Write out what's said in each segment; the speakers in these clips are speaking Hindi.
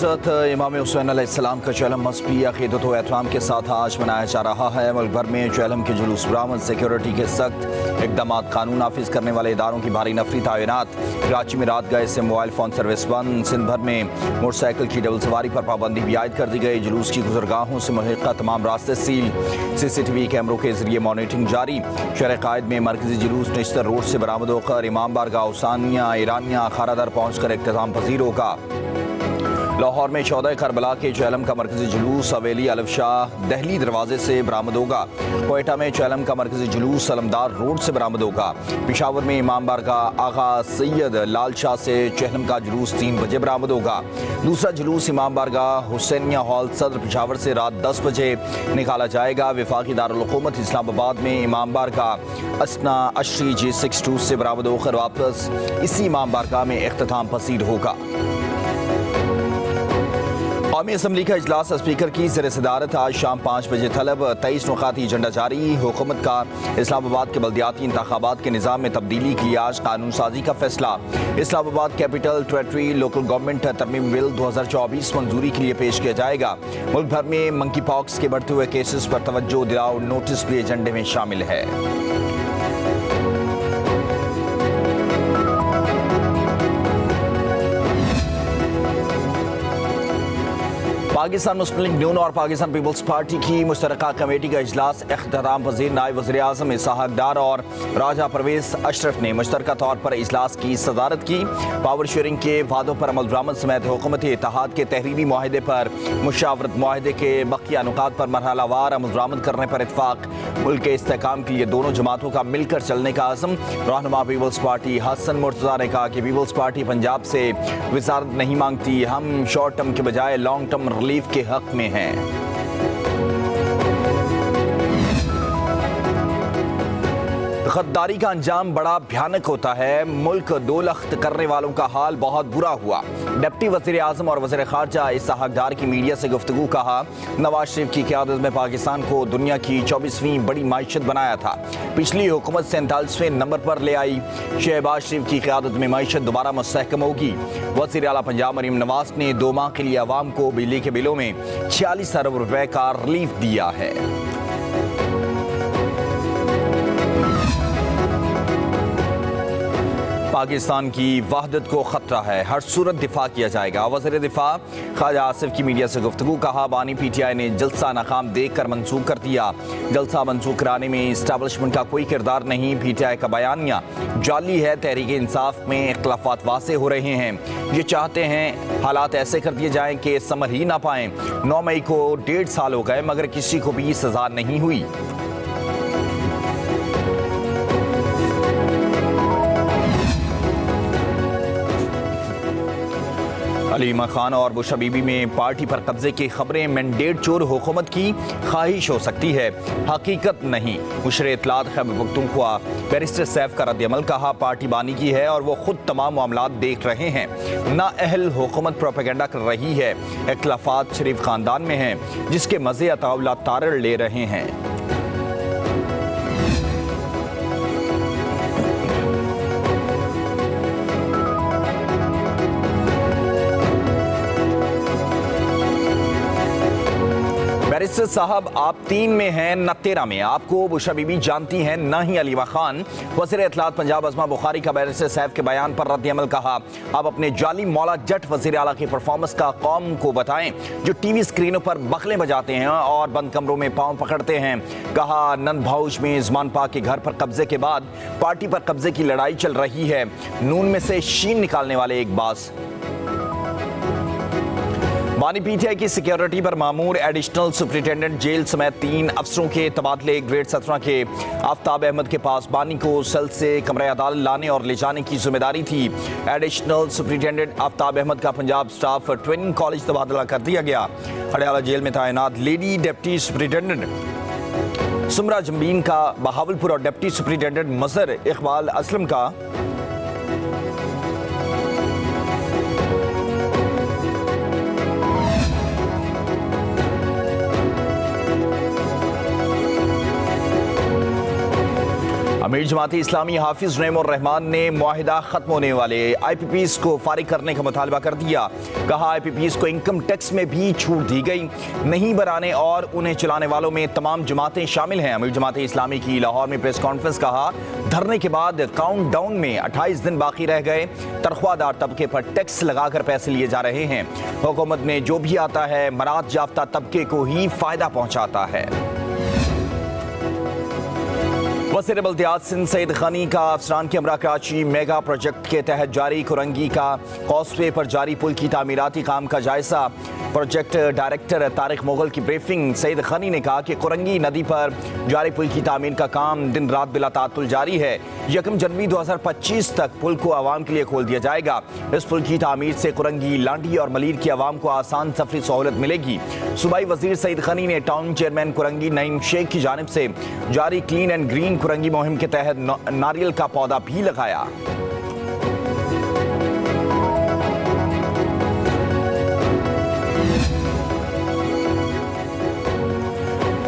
हज़रत इमाम हुसैन अलैहिस्सलाम का चलम मज़हबी अक़ीदत व एहतराम के साथ आज मनाया जा रहा है। मुल्क भर में चलम के जुलूस बरामद, सिक्योरिटी के सख्त इक़दाम, कानून नाफिज करने वाले इदारों की भारी नफरी तैनात। कराची में रात गए से मोबाइल फ़ोन सर्विस बंद। सिंध भर में मोटरसाइकिल की डबल सवारी पर पाबंदी भी आयद कर दी गई। जुलूस की गुजरगाहों से मुल्हिक़ा तमाम रास्ते सील। CCTV कैमरों के जरिए मॉनिटरिंग जारी। शहर कायद में मरकजी जुलूस नश्तर रोड से बरामद होकर इमाम बारगाह हुसैनिया ईरानिया अखाड़ा दर पहुँच कर इख्तिताम पजीर होगा। लाहौर में 14 करबला के चैलम का मरकजी जुलूस हवेली अलफ शाह दहली दरवाजे से बरामद होगा। कोयटा में चैलम का मरकजी जुलूस सलमदार रोड से बरामद होगा। पेशावर में इमाम बारगाह आगा सैयद लाल शाह से चैलम का जुलूस 3 बजे बरामद होगा। दूसरा जुलूस इमाम बारगाह हुसैनिया हॉल सदर पेशावर से रात 10 बजे निकाला जाएगा। वफाकी दारुल हुकूमत इस्लामाबाद में इमाम बारगाह असना अशरी G62 से बरामद होकर वापस इसी इमाम बारगाह में इख्तिताम पसीर होगा। कौमी असम्बली का इजलास स्पीकर की ज़ेर सदारत आज शाम 5 बजे तलब। 23 नुकाती एजेंडा जारी। हुकूमत का इस्लामाबाद के बल्दियाती इंतखाबात के निज़ाम में तब्दीली की आज कानून साजी का फैसला। Islamabad capital territory local government तरमीम बिल 2024 मंजूरी के लिए पेश किया जाएगा। मुल्क भर में मंकी पॉक्स के बढ़ते हुए केसेस पर तवज्जो दिलाओ नोटिस भी एजेंडे में शामिल है। पाकिस्तान मुस्लिम लीग नून और पाकिस्तान पीपल्स पार्टी की मुश्तरका कमेटी का इजलास इख्तिताम पज़ीर नायब वज़ीर-ए-आज़म इसहाक डार और राजा परवेज़ अशरफ ने मुश्तरका तौर पर इजलास की सदारत की। पावर शेयरिंग के वादों पर अमल दरामद समेत हुकूमती इत्तेहाद के तहरीरी मुआहदे पर मुशावरत, मुआहदे के बकिया नुकात पर मरहलावार अमल दरामद करने पर इत्तफाक। मुल्क के इस्तेहकाम के लिए दोनों जमातों का मिलकर चलने का आज़म। रहनुमा पीपल्स पार्टी हसन मुर्तज़ा ने कहा कि पीपल्स पार्टी पंजाब से वज़ारत नहीं मांगती, हम शॉर्ट टर्म के बजाय लॉन्ग टर्म रिलीफ के हक में हैं। गद्दारी का अंजाम बड़ा भयानक होता है। मुल्क दो लख्त करने वालों का हाल बहुत बुरा हुआ। डिप्टी वज़ीर आज़म और वज़ीर ख़ारजा इसहाक डार की मीडिया से गुफ्तगू। कहा, नवाज शरीफ की क़यादत में पाकिस्तान को दुनिया की 24वीं बड़ी माइशत बनाया था। पिछली हुकूमत 47वें नंबर पर ले आई। शहबाज शरीफ की क़यादत में माइशत दोबारा मुस्तहकम होगी। वज़ीर आला पंजाब मरीम नवाज ने 2 माह के लिए अवाम को बिजली के बिलों में 46 अरब रुपए का रिलीफ दिया है। पाकिस्तान की वहदत को खतरा है, हर सूरत दिफा किया जाएगा। वज़ीर दिफा ख्वाजा आसिफ की मीडिया से गुफ्तगू। कहा, बानी PTI ने जलसा नाकाम देख कर मनसूख कर दिया। जलसा मनसूख कराने में इस्टेबलिशमेंट का कोई किरदार नहीं। PTI का बयानिया जाली है। तहरीक इंसाफ में इख्तिलाफात वाज़ेह हो रहे हैं। ये चाहते हैं हालात ऐसे कर दिए जाएं कि समझ ही ना पाएं। 9 मई को 1.5 साल हो गए मगर किसी को भी सजा नहीं हुई। अलीमा खान और बुशा बीबी में पार्टी पर कब्जे की खबरें मैंडेट चोर हुकूमत की ख्वाहिश हो सकती है, हकीकत नहीं। मुशर इत्तलात खैबर पख्तूनख्वा बैरिस्टर सैफ का रद्द-ए-अमल। कहा, पार्टी बानी की है और वो खुद तमाम मामलात देख रहे हैं। नाअहल हुकूमत प्रोपेगेंडा कर रही है। इख्तिलाफात शरीफ खानदान में हैं जिसके मज़े अतावला तारड़ ले रहे हैं। बैरिस्टर साहब, आप 3 में हैं न 13 में। आपको बुशा बीबी जानती हैं न ही अलीमा खान। वज़ीर इत्तलात पंजाब अज़मा बुखारी का बैरिस्टर सैफ के बयान पर रद्द-ए-अमल। कहा, आप अपने जाली मौला जट वज़ीर आला की परफॉर्मेंस का कौम को बताएं जो TV स्क्रीनों पर बखलें बजाते हैं और बंद कमरों में पाँव पकड़ते हैं। कहा, नंद भाउश में ज़मान पाक के घर पर कब्जे के बाद पार्टी पर कब्जे की लड़ाई चल रही है। नून में से शीन निकालने वाले एक बास। बानी PTI की सिक्योरिटी पर मामूर एडिशनल सुपरिटेंडेंट जेल समेत 3 अफसरों के तबादले। ग्रेड 17 के आफ्ताब अहमद के पास बानी को सेल से कमरे अदालत लाने और ले जाने की जिम्मेदारी थी। एडिशनल सुपरिटेंडेंट आफ्ताब अहमद का पंजाब स्टाफ ट्रेनिंग कॉलेज तबादला कर दिया गया। अडयाला जेल में तैनात लेडी डिप्टी सुपरिटेंडेंट सुमरा जम्बीन का बहावलपुर और डिप्टी सुपरिटेंडेंट मजहर इकबाल असलम का अमीर जमात इस्लामी हाफिज नईमुर रहमान ने मुआहिदा खत्म होने वाले IPPs को फारिग करने का मुतालबा कर दिया। कहा IPPs को इनकम टैक्स में भी छूट दी गई, नहीं बनाने और उन्हें चलाने वालों में तमाम जमातें शामिल हैं। अमीर जमात इस्लामी की लाहौर में प्रेस कॉन्फ्रेंस। कहा धरने के बाद काउंट डाउन में 28 दिन बाकी रह गए, तनख्वाहदार तबके पर टैक्स लगाकर पैसे लिए जा रहे हैं। हुकूमत में जो भी आता है मरात याफ्ता तबके को ही फायदा पहुंचाता है। वज़ीर बल्दियात सिंध सईद गनी का अफसरान के हमरा कराची मेगा प्रोजेक्ट के तहत जारी कुरंगी का कॉस्टवे पर जारी पुल की तामीराती काम का जायजा। प्रोजेक्ट डायरेक्टर तारिक मुगल की ब्रीफिंग। सईद गनी ने कहा कि कुरंगी नदी पर जारी पुल की तामीर का काम दिन रात बिला तातुल जारी है। 1 जनवरी 2025 तक पुल को आवाम के लिए खोल दिया जाएगा। इस पुल की तामीर से कुरंगी, लांडी और मलीर की आवाम को आसान सफरी सहूलत मिलेगी। सूबाई वजीर सईद गनी ने टाउन चेयरमैन कुरंगी नईम शेख की जानिब से जारी क्लीन एंड ग्रीन कुरंगी मुहिम के तहत नारियल का पौधा भी लगाया।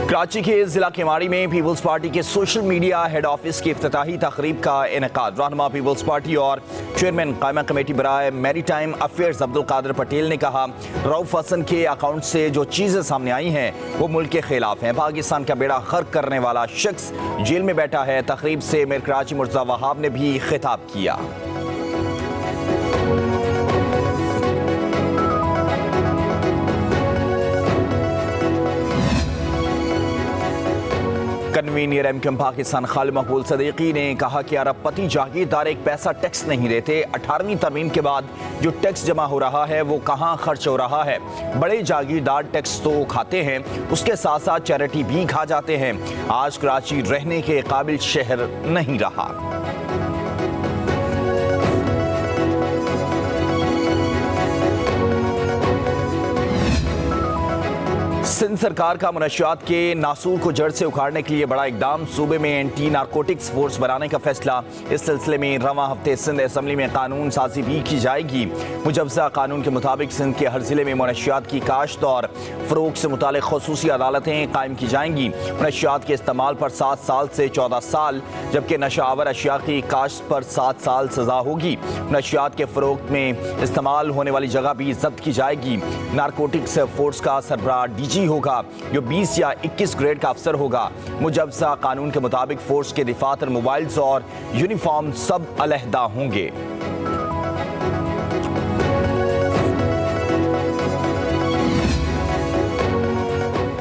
कराची के जिला केमाड़ी में पीपल्स पार्टी के सोशल मीडिया हेड ऑफिस की इफ्तिताही तकरीब का इनेकाद। रहनुमा पीपल्स पार्टी और चेयरमैन कायमा कमेटी बराए maritime affairs Abdul Qadir Patel ने कहा रऊफ हसन के अकाउंट से जो चीज़ें सामने आई हैं वो मुल्क के खिलाफ हैं। पाकिस्तान का बेड़ा गर्क करने वाला शख्स जेल में बैठा है। तकरीब से मेयर कराची मुर्तज़ा वहाब ने भी खिताब किया। कन्वीनियर MQM पाकिस्तान खालिद मकबूल सदीकी ने कहा कि अरबपति जागीरदार एक पैसा टैक्स नहीं देते। 18वीं तरमीम के बाद जो टैक्स जमा हो रहा है वो कहाँ खर्च हो रहा है। बड़े जागीरदार टैक्स तो खाते हैं, उसके साथ साथ चैरिटी भी खा जाते हैं। आज कराची रहने के काबिल शहर नहीं रहा। सिंध सरकार का मनशियात के नासूर को जड़ से उखाड़ने के लिए बड़ा इकदाम। सूबे में एंटी नारकोटिक्स फोर्स बनाने का फैसला। इस सिलसिले में रवां हफ्ते सिंध असम्बली में कानून साजी भी की जाएगी। मुजवजा कानून के मुताबिक सिंध के हर जिले में मनशियात की काश्त और फरोग से मुतालिक खुसूसी अदालतें कायम की जाएंगी। मनशियात के इस्तेमाल पर 7 साल से 14 साल, जबकि नशावर अशिया की काश्त पर 7 साल सजा होगी। मनशियात के फरोग में इस्तेमाल होने वाली जगह भी जब्त की जाएगी। नारकोटिक्स फोर्स का सरबराह DG होगा जो 20 या 21 ग्रेड का अफसर होगा। मुजवजा कानून के मुताबिक फोर्स के दिफातर मोबाइल्स और यूनिफॉर्म सब अलहदा होंगे।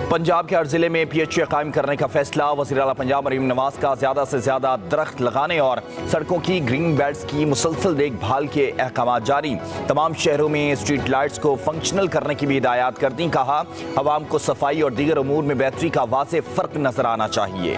पंजाब के हर जिले में PHA कायम करने का फैसला। वज़ीर आला पंजाब मरीम नवाज का ज़्यादा से ज़्यादा दरख्त लगाने और सड़कों की ग्रीन बेल्ट्स की मुसलसल देखभाल के अहकाम जारी। तमाम शहरों में स्ट्रीट लाइट्स को फंक्शनल करने की भी हिदायत कर दी। कहा अवाम को सफाई और दीगर उमूर में बेहतरी का वाज़ेह फ़र्क नजर आना चाहिए।